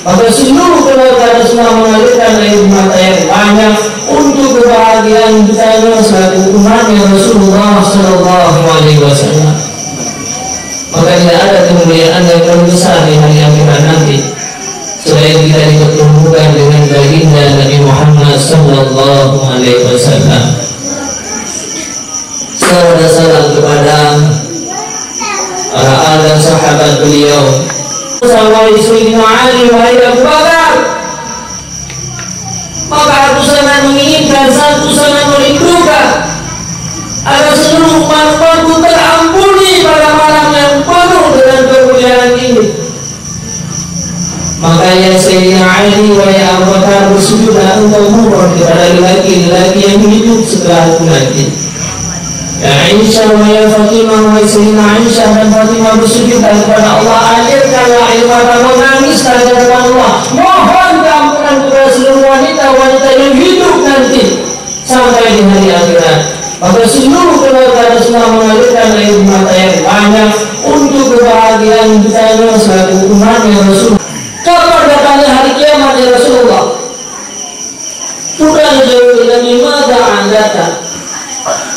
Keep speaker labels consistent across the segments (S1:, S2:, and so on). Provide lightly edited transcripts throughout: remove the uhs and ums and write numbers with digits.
S1: Maka seluruh keluarga semua mengalirkan air mata yang banyak untuk kebahagiaan kita selaku umatnya Rasulullah Sallallahu Alaihi Wasallam. Maka tidak ada kemuliaan yang terlalu besar di hari akhirat nanti selain kita dipertemukan dengan baginda Nabi Muhammad Sallallahu Alaihi Wasallam. Salam kepada para dan sahabat beliau. Sampai Sayyidina Ali wahai Abu Bakar, maka aku sangat menginginkan, satu sangat merindukan agar seluruh umatku terampuni pada malam yang penuh dengan kemuliaan ini. Makanya Sayyidina Ali wahai Abu Bakar, bersujudlah engkau mohon kepada lelaki-lelaki yang hidup setelah aku nanti. Ya Aisyah wa ya Fatimah wa Sayyidina Aisyah dan Fatimah bersujudlah kepada Allah, ajarkanlah air mata menangis pada depan Allah, mohon keampunan kepada seluruh wanita-wanita yang hidup nanti sampai di hari akhirat. Maka seluruh keluarga semua mengalirkan air mata yang banyak untuk kebahagiaan kita selaku umatnya Rasul. Kapan datangnya hari kiamat ya Rasulullah? Bukan jauh dari mata andata.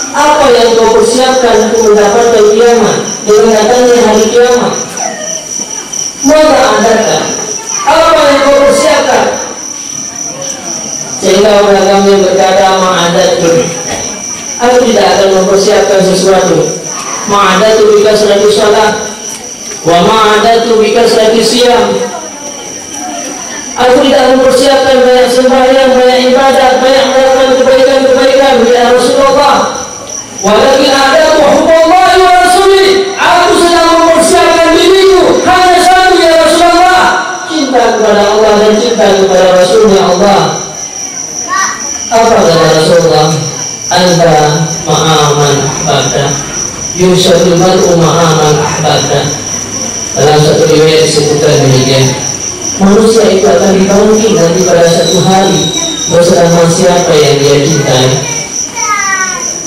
S1: Apa yang kau persiapkan untuk mendapatkan kiamat dengan datangnya hari kiamat? Maka adakan apa yang kau persiapkan? Sehingga orang kami berkata ma'adatu, aku tidak akan mempersiapkan sesuatu. Ma'adatu bika salatu salat wa ma'adatu bika salatu siyam. Aku tidak mempersiapkan banyak sembahyang, banyak ibadat, banyak melakukan kebaikan-kebaikan ya Rasulullah. Walakin ada hubullah wa rasuli. Aku sedang mempersiapkan diriku hanya satu ya Rasulullah, cinta kepada Allah dan cinta kepada Rasulnya Allah. Apa kata Rasulullah? Anta ma'aman ahbabta yushadul mar'u ma'aman ahbabta. Dalam satu riwayat disebutkan demikian, manusia itu akan dipanggil nanti pada satu hari bersama siapa yang dia cintai.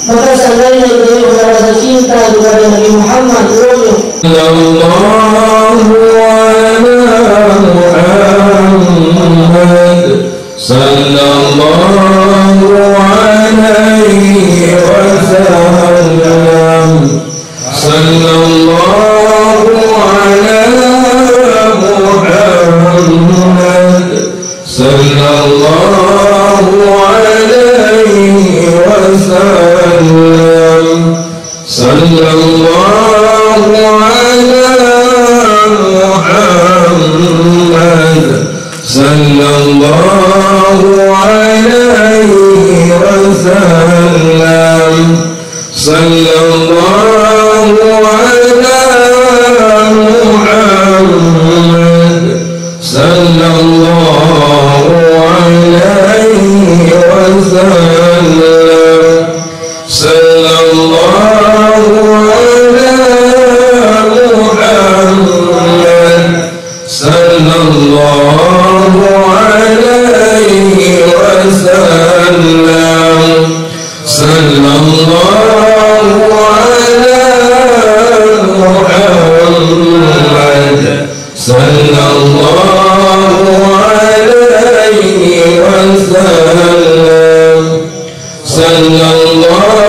S1: Maka seandainya beliau merasa cinta kepada Nabi Muhammad sallallahu alaihi wasallam, sallallahu ala Muhammad, sallallahu alaihi wasallam, sallallahu ala Muhammad, sallallahu alaihi wasallam, sallallahu ala Muhammad, sallallahu alaihi wasallam, sallallahu ala Muhammad, sallallahu alaihi wasallam, sallallahu ala
S2: sallallahu